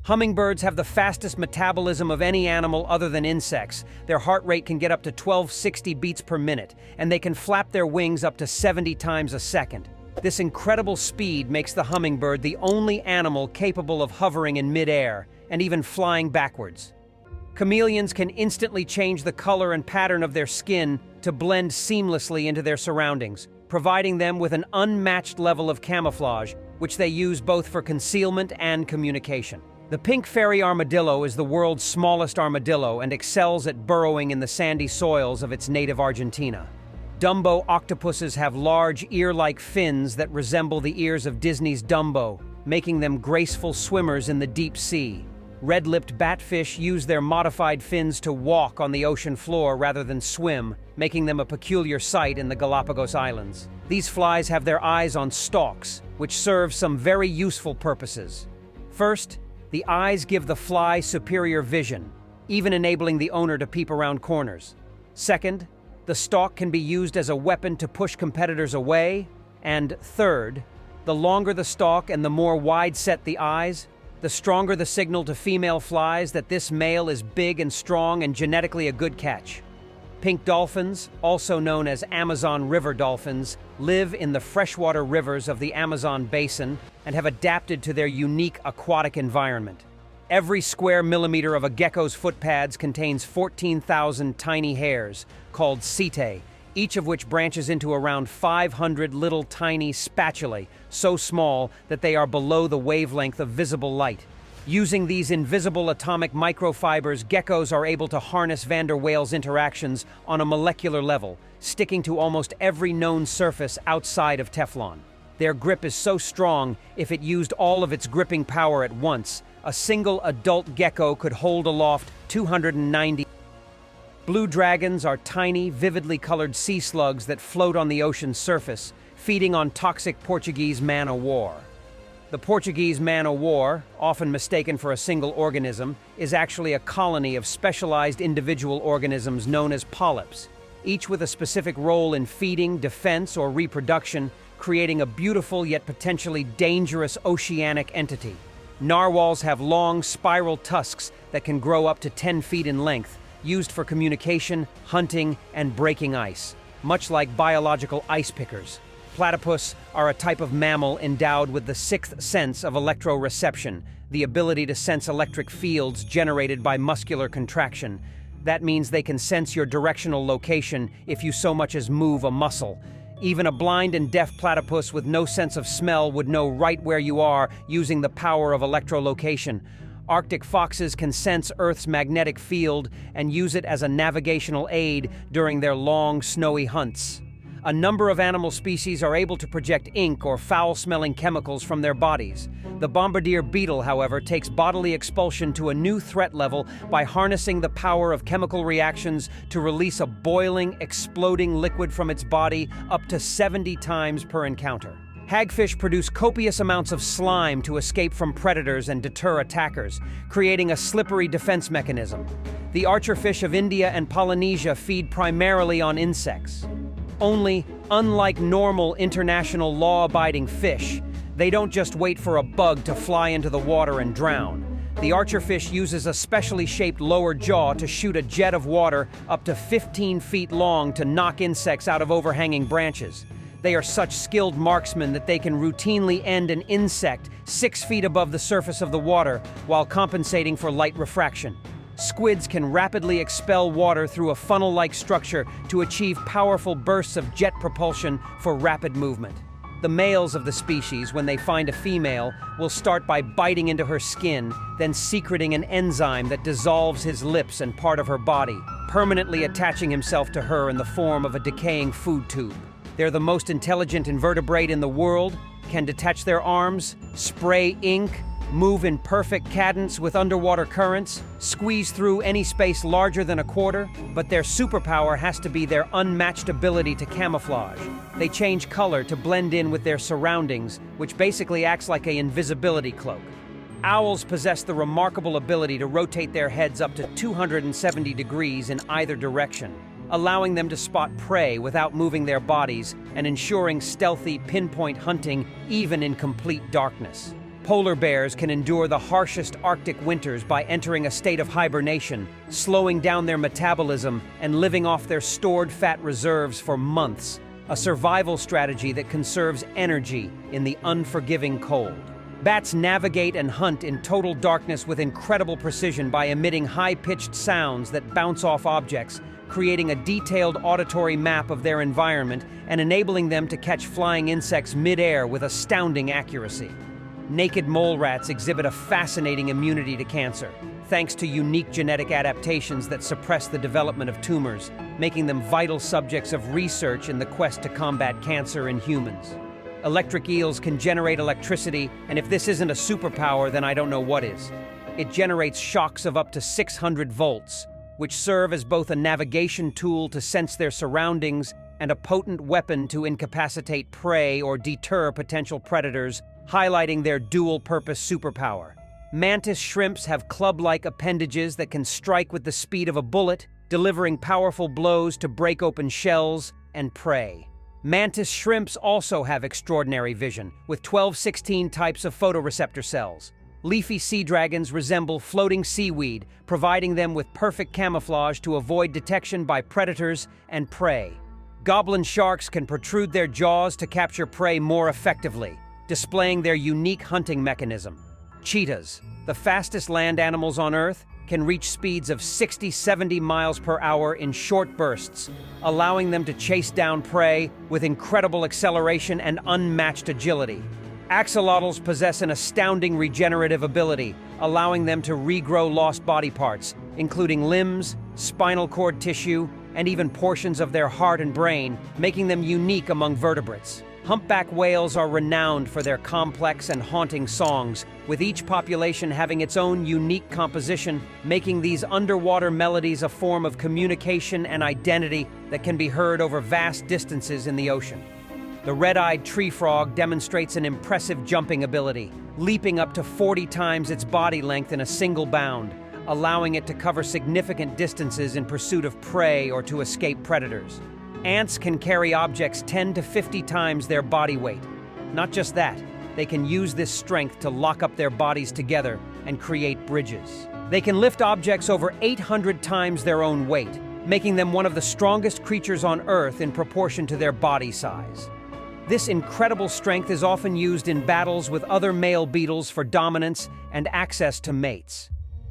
Hummingbirds have the fastest metabolism of any animal other than insects. Their heart rate can get up to 1260 beats per minute, and they can flap their wings up to 70 times a second. This incredible speed makes the hummingbird the only animal capable of hovering in midair and even flying backwards. Chameleons can instantly change the color and pattern of their skin to blend seamlessly into their surroundings, providing them with an unmatched level of camouflage, which they use both for concealment and communication. The pink fairy armadillo is the world's smallest armadillo and excels at burrowing in the sandy soils of its native Argentina. Dumbo octopuses have large ear-like fins that resemble the ears of Disney's Dumbo, making them graceful swimmers in the deep sea. Red-lipped batfish use their modified fins to walk on the ocean floor rather than swim, making them a peculiar sight in the Galapagos Islands. These flies have their eyes on stalks, which serve some very useful purposes. First, the eyes give the fly superior vision, even enabling the owner to peep around corners. Second, the stalk can be used as a weapon to push competitors away. And third, the longer the stalk and the more wide-set the eyes, the stronger the signal to female flies that this male is big and strong and genetically a good catch. Pink dolphins, also known as Amazon River dolphins, live in the freshwater rivers of the Amazon basin and have adapted to their unique aquatic environment. Every square millimeter of a gecko's foot pads contains 14,000 tiny hairs, called setae, each of which branches into around 500 little tiny spatulae, so small that they are below the wavelength of visible light. Using these invisible atomic microfibers, geckos are able to harness van der Waals interactions on a molecular level, sticking to almost every known surface outside of Teflon. Their grip is so strong, if it used all of its gripping power at once, a single adult gecko could hold aloft 290. Blue dragons are tiny, vividly colored sea slugs that float on the ocean's surface, feeding on toxic Portuguese man-o'-war. The Portuguese man-o'-war, often mistaken for a single organism, is actually a colony of specialized individual organisms known as polyps, each with a specific role in feeding, defense, or reproduction, creating a beautiful yet potentially dangerous oceanic entity. Narwhals have long, spiral tusks that can grow up to 10 feet in length, used for communication, hunting, and breaking ice, much like biological ice pickers. Platypus are a type of mammal endowed with the sixth sense of electroreception, the ability to sense electric fields generated by muscular contraction. That means they can sense your directional location if you so much as move a muscle. Even a blind and deaf platypus with no sense of smell would know right where you are using the power of electrolocation. Arctic foxes can sense Earth's magnetic field and use it as a navigational aid during their long, snowy hunts. A number of animal species are able to project ink or foul-smelling chemicals from their bodies. The bombardier beetle, however, takes bodily expulsion to a new threat level by harnessing the power of chemical reactions to release a boiling, exploding liquid from its body up to 70 times per encounter. Hagfish produce copious amounts of slime to escape from predators and deter attackers, creating a slippery defense mechanism. The archerfish of India and Polynesia feed primarily on insects. Only, unlike normal international law-abiding fish, they don't just wait for a bug to fly into the water and drown. The archerfish uses a specially shaped lower jaw to shoot a jet of water up to 15 feet long to knock insects out of overhanging branches. They are such skilled marksmen that they can routinely end an insect 6 feet above the surface of the water while compensating for light refraction. Squids can rapidly expel water through a funnel-like structure to achieve powerful bursts of jet propulsion for rapid movement. The males of the species, when they find a female, will start by biting into her skin, then secreting an enzyme that dissolves his lips and part of her body, permanently attaching himself to her in the form of a decaying food tube. They're the most intelligent invertebrate in the world, can detach their arms, spray ink, move in perfect cadence with underwater currents, squeeze through any space larger than a quarter, but their superpower has to be their unmatched ability to camouflage. They change color to blend in with their surroundings, which basically acts like an invisibility cloak. Owls possess the remarkable ability to rotate their heads up to 270 degrees in either direction, allowing them to spot prey without moving their bodies and ensuring stealthy, pinpoint hunting even in complete darkness. Polar bears can endure the harshest Arctic winters by entering a state of hibernation, slowing down their metabolism and living off their stored fat reserves for months, a survival strategy that conserves energy in the unforgiving cold. Bats navigate and hunt in total darkness with incredible precision by emitting high-pitched sounds that bounce off objects, creating a detailed auditory map of their environment and enabling them to catch flying insects mid-air with astounding accuracy. Naked mole rats exhibit a fascinating immunity to cancer, thanks to unique genetic adaptations that suppress the development of tumors, making them vital subjects of research in the quest to combat cancer in humans. Electric eels can generate electricity, and if this isn't a superpower, then I don't know what is. It generates shocks of up to 600 volts, which serve as both a navigation tool to sense their surroundings and a potent weapon to incapacitate prey or deter potential predators, highlighting their dual-purpose superpower. Mantis shrimps have club-like appendages that can strike with the speed of a bullet, delivering powerful blows to break open shells and prey. Mantis shrimps also have extraordinary vision, with 12-16 types of photoreceptor cells. Leafy sea dragons resemble floating seaweed, providing them with perfect camouflage to avoid detection by predators and prey. Goblin sharks can protrude their jaws to capture prey more effectively, displaying their unique hunting mechanism. Cheetahs, the fastest land animals on Earth, can reach speeds of 60-70 miles per hour in short bursts, allowing them to chase down prey with incredible acceleration and unmatched agility. Axolotls possess an astounding regenerative ability, allowing them to regrow lost body parts, including limbs, spinal cord tissue, and even portions of their heart and brain, making them unique among vertebrates. Humpback whales are renowned for their complex and haunting songs, with each population having its own unique composition, making these underwater melodies a form of communication and identity that can be heard over vast distances in the ocean. The red-eyed tree frog demonstrates an impressive jumping ability, leaping up to 40 times its body length in a single bound, allowing it to cover significant distances in pursuit of prey or to escape predators. Ants can carry objects 10 to 50 times their body weight. Not just that, they can use this strength to lock up their bodies together and create bridges. They can lift objects over 800 times their own weight, making them one of the strongest creatures on Earth in proportion to their body size. This incredible strength is often used in battles with other male beetles for dominance and access to mates.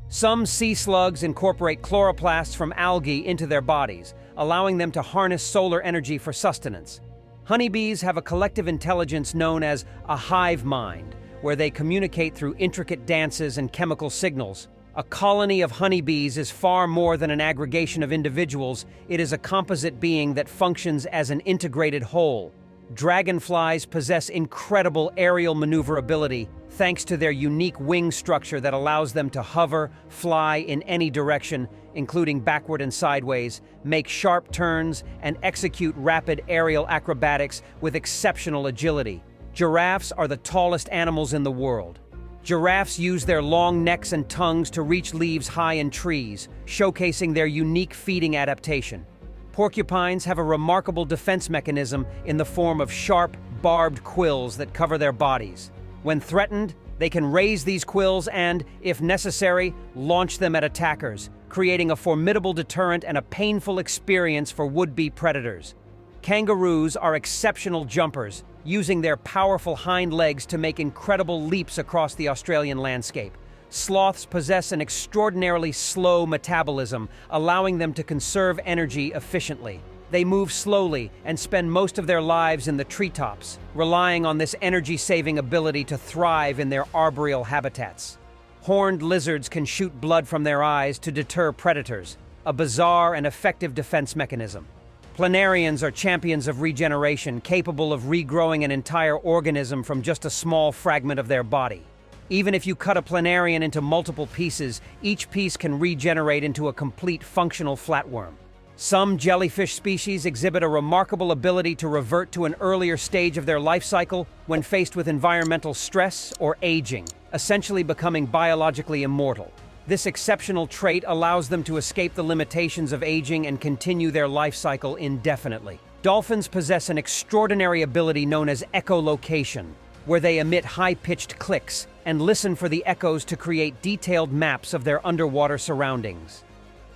Some sea slugs incorporate chloroplasts from algae into their bodies, allowing them to harness solar energy for sustenance. Honeybees have a collective intelligence known as a hive mind, where they communicate through intricate dances and chemical signals. A colony of honeybees is far more than an aggregation of individuals. It is a composite being that functions as an integrated whole. Dragonflies possess incredible aerial maneuverability, thanks to their unique wing structure that allows them to hover, fly in any direction, including backward and sideways, make sharp turns, and execute rapid aerial acrobatics with exceptional agility. Giraffes are the tallest animals in the world. Giraffes use their long necks and tongues to reach leaves high in trees, showcasing their unique feeding adaptation. Porcupines have a remarkable defense mechanism in the form of sharp, barbed quills that cover their bodies. When threatened, they can raise these quills and, if necessary, launch them at attackers, creating a formidable deterrent and a painful experience for would-be predators. Kangaroos are exceptional jumpers, using their powerful hind legs to make incredible leaps across the Australian landscape. Sloths possess an extraordinarily slow metabolism, allowing them to conserve energy efficiently. They move slowly and spend most of their lives in the treetops, relying on this energy-saving ability to thrive in their arboreal habitats. Horned lizards can shoot blood from their eyes to deter predators, a bizarre and effective defense mechanism. Planarians are champions of regeneration, capable of regrowing an entire organism from just a small fragment of their body. Even if you cut a planarian into multiple pieces, each piece can regenerate into a complete functional flatworm. Some jellyfish species exhibit a remarkable ability to revert to an earlier stage of their life cycle when faced with environmental stress or aging, essentially becoming biologically immortal. This exceptional trait allows them to escape the limitations of aging and continue their life cycle indefinitely. Dolphins possess an extraordinary ability known as echolocation. where they emit high-pitched clicks and listen for the echoes to create detailed maps of their underwater surroundings.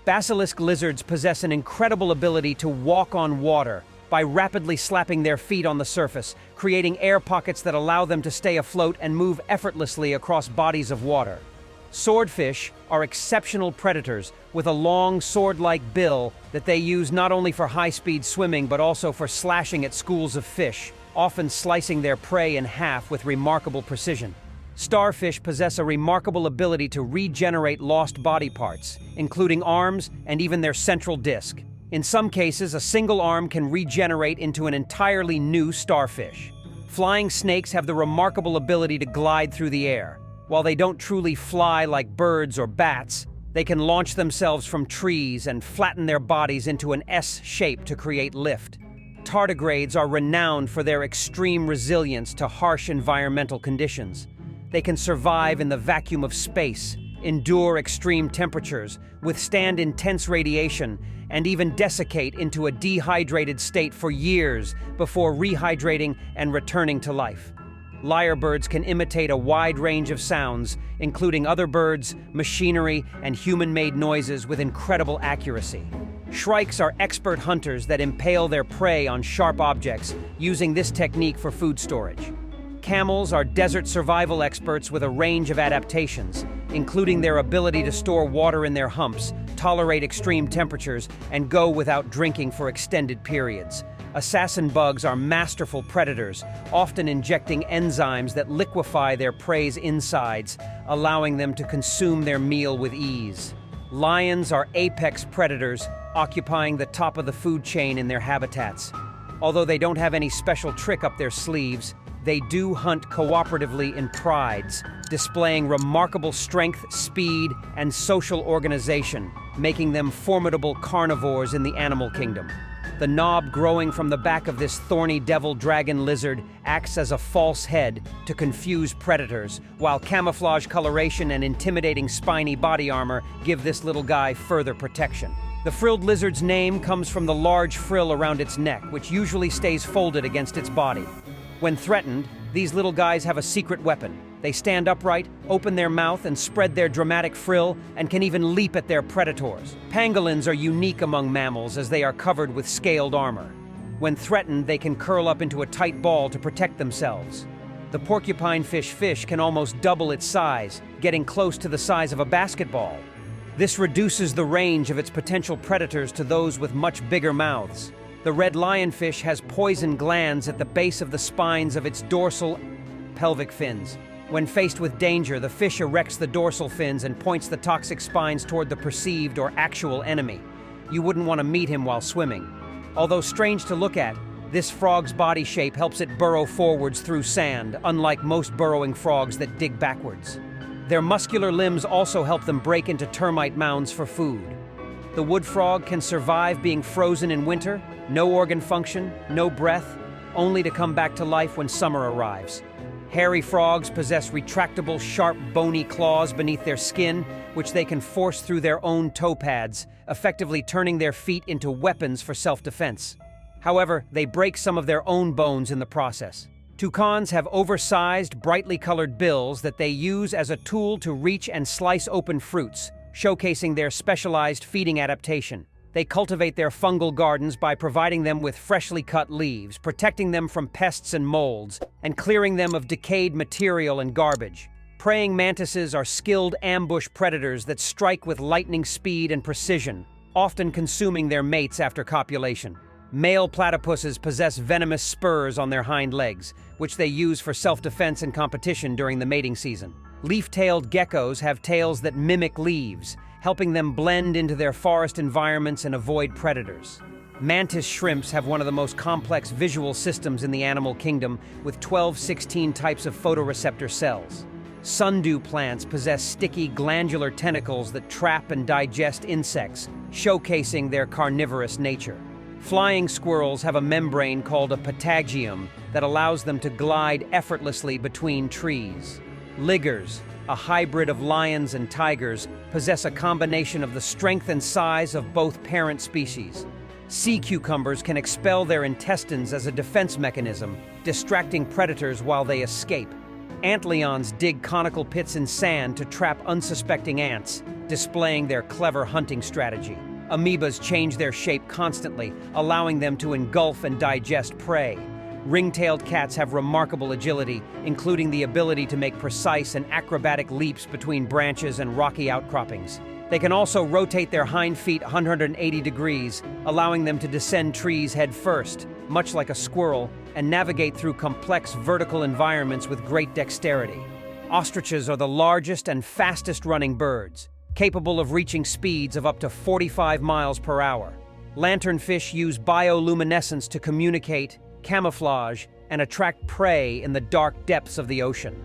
Basilisk lizards possess an incredible ability to walk on water by rapidly slapping their feet on the surface, creating air pockets that allow them to stay afloat and move effortlessly across bodies of water. Swordfish are exceptional predators with a long sword-like bill that they use not only for high-speed swimming but also for slashing at schools of fish, often slicing their prey in half with remarkable precision. Starfish possess a remarkable ability to regenerate lost body parts, including arms and even their central disc. In some cases, a single arm can regenerate into an entirely new starfish. Flying snakes have the remarkable ability to glide through the air. While they don't truly fly like birds or bats, they can launch themselves from trees and flatten their bodies into an S shape to create lift. Tardigrades are renowned for their extreme resilience to harsh environmental conditions. They can survive in the vacuum of space, endure extreme temperatures, withstand intense radiation, and even desiccate into a dehydrated state for years before rehydrating and returning to life. Lyrebirds can imitate a wide range of sounds, including other birds, machinery, and human-made noises with incredible accuracy. Shrikes are expert hunters that impale their prey on sharp objects, using this technique for food storage. Camels are desert survival experts with a range of adaptations, including their ability to store water in their humps, tolerate extreme temperatures, and go without drinking for extended periods. Assassin bugs are masterful predators, often injecting enzymes that liquefy their prey's insides, allowing them to consume their meal with ease. Lions are apex predators, occupying the top of the food chain in their habitats. Although they don't have any special trick up their sleeves, they do hunt cooperatively in prides, displaying remarkable strength, speed, and social organization, making them formidable carnivores in the animal kingdom. The knob growing from the back of this thorny devil dragon lizard acts as a false head to confuse predators, while camouflage coloration and intimidating spiny body armor give this little guy further protection. The frilled lizard's name comes from the large frill around its neck, which usually stays folded against its body. When threatened, these little guys have a secret weapon. They stand upright, open their mouth, and spread their dramatic frill, and can even leap at their predators. Pangolins are unique among mammals as they are covered with scaled armor. When threatened, they can curl up into a tight ball to protect themselves. The porcupine fish can almost double its size, getting close to the size of a basketball. This reduces the range of its potential predators to those with much bigger mouths. The red lionfish has poison glands at the base of the spines of its dorsal pelvic fins. When faced with danger, the fish erects the dorsal fins and points the toxic spines toward the perceived or actual enemy. You wouldn't want to meet him while swimming. Although strange to look at, this frog's body shape helps it burrow forwards through sand, unlike most burrowing frogs that dig backwards. Their muscular limbs also help them break into termite mounds for food. The wood frog can survive being frozen in winter, no organ function, no breath, only to come back to life when summer arrives. Hairy frogs possess retractable, sharp, bony claws beneath their skin, which they can force through their own toe pads, effectively turning their feet into weapons for self-defense. However, they break some of their own bones in the process. Toucans have oversized, brightly colored bills that they use as a tool to reach and slice open fruits, showcasing their specialized feeding adaptation. They cultivate their fungal gardens by providing them with freshly cut leaves, protecting them from pests and molds, and clearing them of decayed material and garbage. Praying mantises are skilled ambush predators that strike with lightning speed and precision, often consuming their mates after copulation. Male platypuses possess venomous spurs on their hind legs, which they use for self-defense and competition during the mating season. Leaf-tailed geckos have tails that mimic leaves, helping them blend into their forest environments and avoid predators. Mantis shrimps have one of the most complex visual systems in the animal kingdom, with 16 types of photoreceptor cells. Sundew plants possess sticky glandular tentacles that trap and digest insects, showcasing their carnivorous nature. Flying squirrels have a membrane called a patagium that allows them to glide effortlessly between trees. Liggers, a hybrid of lions and tigers, possess a combination of the strength and size of both parent species. Sea cucumbers can expel their intestines as a defense mechanism, distracting predators while they escape. Antlions dig conical pits in sand to trap unsuspecting ants, displaying their clever hunting strategy. Amoebas change their shape constantly, allowing them to engulf and digest prey. Ring-tailed cats have remarkable agility, including the ability to make precise and acrobatic leaps between branches and rocky outcroppings. They can also rotate their hind feet 180 degrees, allowing them to descend trees head first, much like a squirrel, and navigate through complex vertical environments with great dexterity. Ostriches are the largest and fastest-running birds, capable of reaching speeds of up to 45 miles per hour. Lanternfish use bioluminescence to communicate, camouflage, and attract prey in the dark depths of the ocean.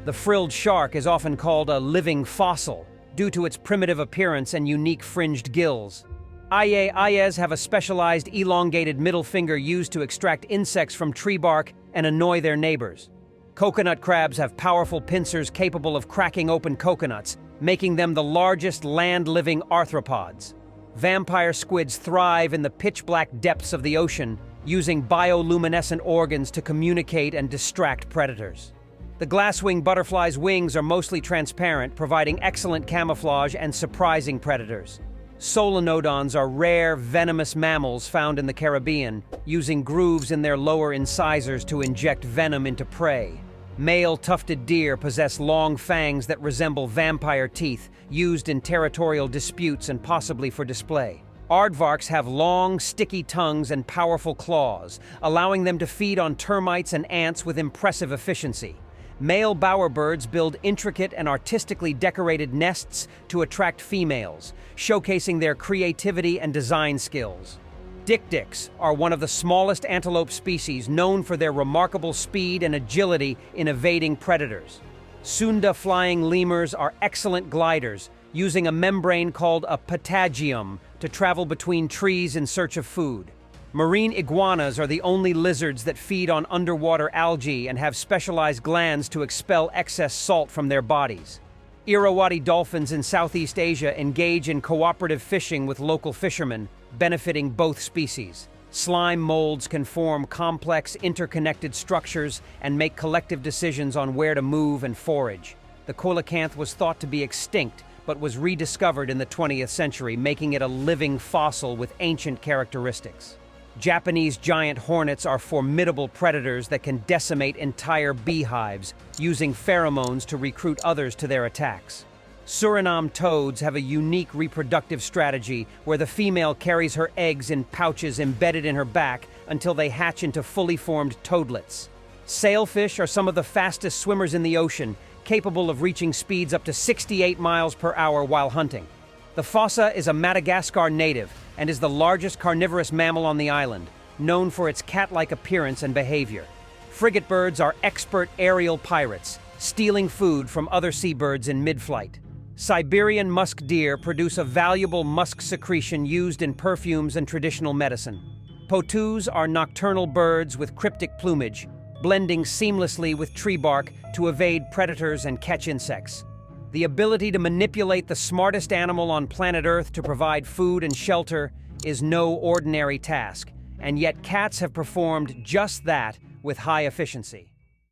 The frilled shark is often called a living fossil due to its primitive appearance and unique fringed gills. Ayes have a specialized elongated middle finger used to extract insects from tree bark and annoy their neighbors. Coconut crabs have powerful pincers capable of cracking open coconuts, making them the largest land-living arthropods. Vampire squids thrive in the pitch-black depths of the ocean, using bioluminescent organs to communicate and distract predators. The glasswing butterfly's wings are mostly transparent, providing excellent camouflage and surprising predators. Solenodons are rare, venomous mammals found in the Caribbean, using grooves in their lower incisors to inject venom into prey. Male tufted deer possess long fangs that resemble vampire teeth, used in territorial disputes and possibly for display. Aardvarks have long, sticky tongues and powerful claws, allowing them to feed on termites and ants with impressive efficiency. Male bowerbirds build intricate and artistically decorated nests to attract females, showcasing their creativity and design skills. Dik-diks are one of the smallest antelope species, known for their remarkable speed and agility in evading predators. Sunda flying lemurs are excellent gliders, using a membrane called a patagium to travel between trees in search of food. Marine iguanas are the only lizards that feed on underwater algae and have specialized glands to expel excess salt from their bodies. Irrawaddy dolphins in Southeast Asia engage in cooperative fishing with local fishermen, benefiting both species. Slime molds can form complex, interconnected structures and make collective decisions on where to move and forage. The coelacanth was thought to be extinct, but was rediscovered in the 20th century, making it a living fossil with ancient characteristics. Japanese giant hornets are formidable predators that can decimate entire beehives, using pheromones to recruit others to their attacks. Suriname toads have a unique reproductive strategy where the female carries her eggs in pouches embedded in her back until they hatch into fully formed toadlets. Sailfish are some of the fastest swimmers in the ocean, capable of reaching speeds up to 68 miles per hour while hunting. The fossa is a Madagascar native and is the largest carnivorous mammal on the island, known for its cat-like appearance and behavior. Frigate birds are expert aerial pirates, stealing food from other seabirds in mid-flight. Siberian musk deer produce a valuable musk secretion used in perfumes and traditional medicine. Potus are nocturnal birds with cryptic plumage, blending seamlessly with tree bark to evade predators and catch insects. The ability to manipulate the smartest animal on planet Earth to provide food and shelter is no ordinary task, and yet cats have performed just that with high efficiency.